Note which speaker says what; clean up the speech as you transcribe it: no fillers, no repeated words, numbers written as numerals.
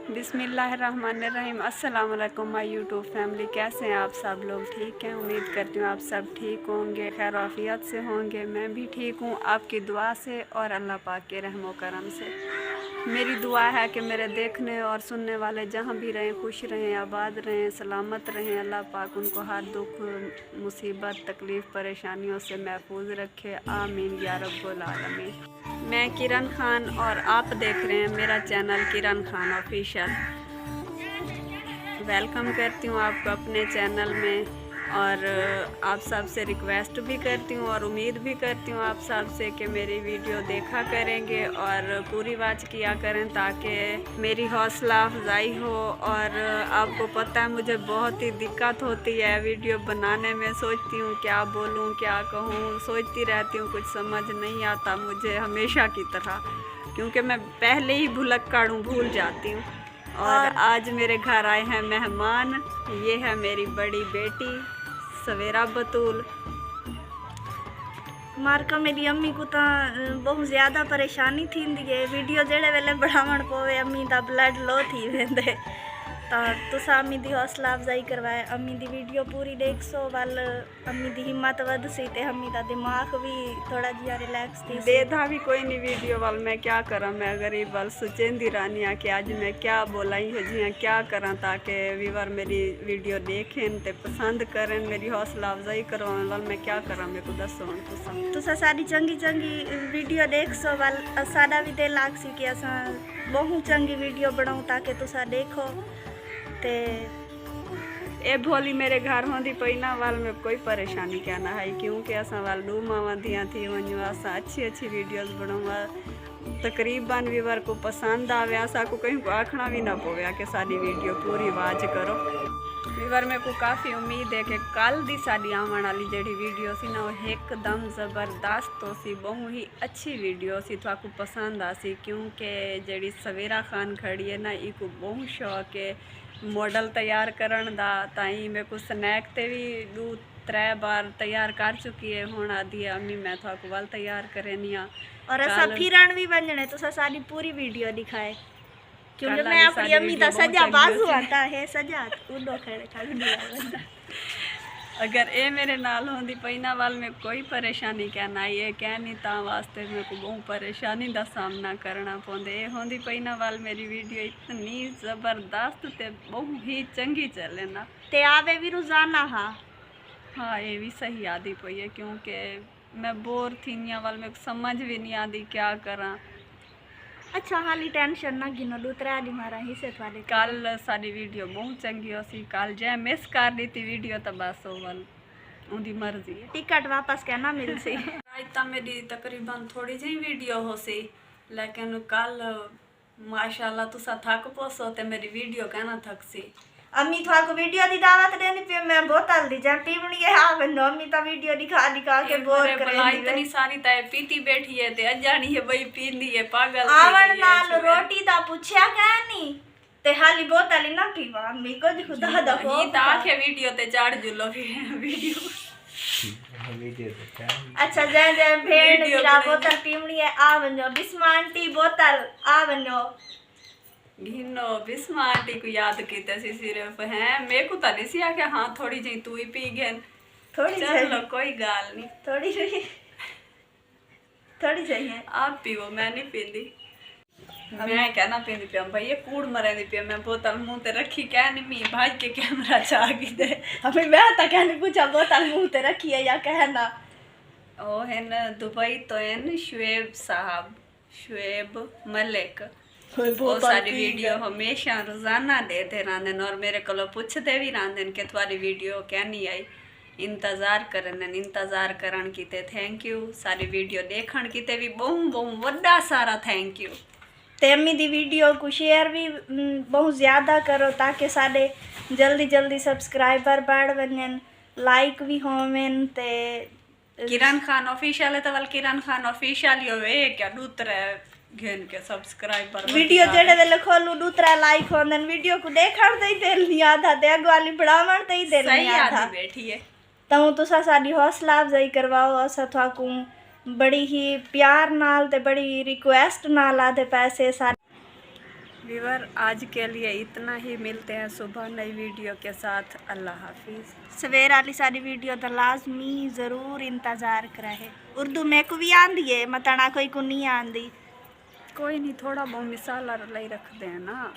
Speaker 1: बिस्मिल्लाहिर्रहमानिर्रहीम। अस्सलाम वालेकुम माय यूट्यूब फैमिली। कैसे हैं आप सब लोग? ठीक हैं, उम्मीद करती हूँ आप सब ठीक होंगे, खैर आफियत से होंगे। मैं भी ठीक हूँ आपकी दुआ से और अल्लाह पाक के रहमो करम से। मेरी दुआ है कि मेरे देखने और सुनने वाले जहाँ भी रहें खुश रहें, आबाद रहें, सलामत रहें। अल्लाह पाक उनको हर दुख मुसीबत तकलीफ़ परेशानियों से महफूज रखे। आमीन या रब्बुल आलमीन। मैं किरण खान और आप देख रहे हैं मेरा चैनल किरण खान ऑफिशियल। वेलकम करती हूँ आपको अपने चैनल में और आप सब से रिक्वेस्ट भी करती हूँ और उम्मीद भी करती हूँ आप सब से कि मेरी वीडियो देखा करेंगे और पूरी वॉच किया करें ताकि मेरी हौसला अफजाई हो। और आपको पता है मुझे बहुत ही दिक्कत होती है वीडियो बनाने में। सोचती हूँ क्या बोलूँ क्या कहूँ, सोचती रहती हूँ, कुछ समझ नहीं आता मुझे हमेशा की तरह, क्योंकि मैं पहले ही भुलक्कड़ हूँ, भूल जाती हूँ। और आज मेरे घर आए हैं मेहमान। ये है मेरी बड़ी बेटी सवेरा बतूल।
Speaker 2: मारका मेरी अम्मी को तो बहुत ज़्यादा परेशानी थी वीडियो जेड़े वेले बढ़ावण पवे। अम्मी दा ब्लड लो थी वेंदे तो तुसा अम्मी दी हौसला अफजाई करवाए। अम्मी दी वीडियो पूरी देखसो वाल अम्मी दी हिम्मत वध सी ते अम्मी दा दिमाग भी थोड़ा जिहा रिलैक्स थी।
Speaker 1: देखा भी कोई नहीं वीडियो वाल, मैं क्या करा, मैं गरीब वाल सोचेंदी रानी आ कि आज मैं क्या बोला ही जियां क्या करा ताकि व्यूअर मेरी वीडियो देखें ते पसंद करें, मेरी हौसला अफजाई करवाने वाल मैं क्या करा, मेरे को दसो
Speaker 2: तुसा सारी चंगी चंगी वीडियो देखसो वाल साडा भी दिल लागसी कि असां बहुत चंगी वीडियो बनाऊं ताकि तुसा देखो। ते
Speaker 1: ए भोली मेरे घर होंदी पई ना वाल में कोई परेशानी क्या ना है, क्योंकि असां वाल दू मावा दियाँ थी वञो असां अच्छी वीडियोस बनावा तकरीबन व्यूअर को पसंद आवे। असा को कहीं को आखना भी ना पवे कि साडी वीडियो पूरी वाच करो। व्यूअर मेरे को काफ़ी उम्मीद है कि कल दी साडी आवन वाली जेड़ी वीडियो सी ना वो एकदम ज़बरदस्त हो सी, बहुत ही अच्छी वीडियो सी, तो पसंद आ सी। क्योंकि जेड़ी सवेरा खान खड़ी है ना इको बहुत शौक है मॉडल तैयार करन दा। ताई मेरे को स्नैक ते भी 2-3 बार तैयार कर चुकी है। हुण आदि है अम्मी मैं थाको वाल तैयार करनी आ
Speaker 2: और असा फिरन भी बनने तो सारी पूरी वीडियो दिखाए, क्योंकि मैं अपनी अम्मी दा सजा बाजू आता है सजा उडो खड़े खड़े।
Speaker 1: अगर ए मेरे नाल होंदी पई ना वाल में कोई परेशानी क्या ना ये क्या नहीं ता वास्ते मेरे को बहुत परेशानी दा सामना करना पौंदे। ए होंदी पई ना वाल मेरी वीडियो इतनी ज़बरदस्त ते बहुत ही चंगी चले ना
Speaker 2: ते आवे भी रोजाना।
Speaker 1: हाँ ये भी सही आदि पई है, क्योंकि मैं बोर थी वाल में समझ भी नहीं आती क्या करा।
Speaker 2: अच्छा हाली टेंशन ना गिनो, 2-3 दिन मारा ही से थाले
Speaker 1: कल सारी वीडियो बहुत चंगी हो सी। कल जै मिस कर दी थी वीडियो तो बस ओवल उनकी मर्जी है,
Speaker 2: टिकट वापस कहना मिल सी।
Speaker 1: आज तो मेरी तकरीबन थोड़ी जी वीडियो हो सी, लेकिन कल माशाल्लाह तुसा थक पोसो ते मेरी वीडियो कहना थक सी।
Speaker 2: अम्मी थाको वीडियो दी दावत देनी पे मैं बोतल दी जा पीवनी है। हां बनो अम्मी तो वीडियो दिखा के बोर करे दी
Speaker 1: इतनी सारी ताए पीती बैठी है ते अजानी है भाई पींदी है पागल
Speaker 2: आवन नाल रोटी दा पूछया कहनी ते हाली बोतल ना पीवा। अम्मी को खुदा दा हो
Speaker 1: ही ता के वीडियो ते चढ़ जुलो वीडियो
Speaker 2: अच्छा जय जय भेड़ मेरा बोतल पीवनी है आ बनो बिस्मा आंटी बोतल आ बनो
Speaker 1: घिनो बिस्मा आंटी को याद कीते सी सिर्फ हैं। मेरे को तो नहीं सी आ कि हाँ थोड़ी जी तू ही पी गए
Speaker 2: थोड़ी
Speaker 1: चलो कोई गाल नहीं,
Speaker 2: थोड़ी चाहिए
Speaker 1: आप पीवो मैं नहीं पींदी। मैं कहना पींदी पिया भाई ये कूड़ मरे दी पिया मैं बोतल मुंह ते रखी कह नहीं मी भाज के कैमरा चा गई दे।
Speaker 2: अभी मैं तो कहने पूछा बोतल मुंह ते रखी है या कहना
Speaker 1: ओ है न दुबई तो है न शुएब साहब शुएब मलिक वो सारी वीडियो हमेशा रोजाना देते रहते और मेरे को पूछते भी रहते कि तुम्हारी वीडियो क्या नहीं आई। इंतजार करन कीते थैंक यू। सारी वीडियो देखन कीते भी बहुत वड्डा सारा थैंक यू।
Speaker 2: ते अम्मी दी वीडियो को शेयर भी बहुत ज़्यादा करो ताकि साडे जल्दी सब्सक्राइबर बढ़ वञन, लाइक भी होवन। ते
Speaker 1: किरण खान ऑफिशियल है तो वाल किरण खान ऑफिशियल ही होवे क्या दूसरे घेन के सब्सक्राइबर
Speaker 2: वीडियो जेड़े वेले खोलू 2-3 लाइक होंदन वीडियो को देखण ते दिल नहीं आधा ते अगवाली बढ़ावण ते दिल नहीं आधा
Speaker 1: बैठी है।
Speaker 2: तो तुसा साडी हौसला अफजाई करवाओ। असा थाकू बड़ी ही प्यार नाल ते बड़ी रिक्वेस्ट नाल आधे पैसे सारे
Speaker 1: व्यूअर आज के लिए इतना ही, मिलते हैं सुबह नई वीडियो के साथ। अल्लाह हाफिज़।
Speaker 2: सवेर वाली सारी वीडियो तो लाजमी ज़रूर इंतज़ार करे। उर्दू में को भी आंदी है, मतना कोई को नहीं आंदी।
Speaker 1: कोई नहीं, थोड़ा बहुत मिसाल ले रखते हैं ना।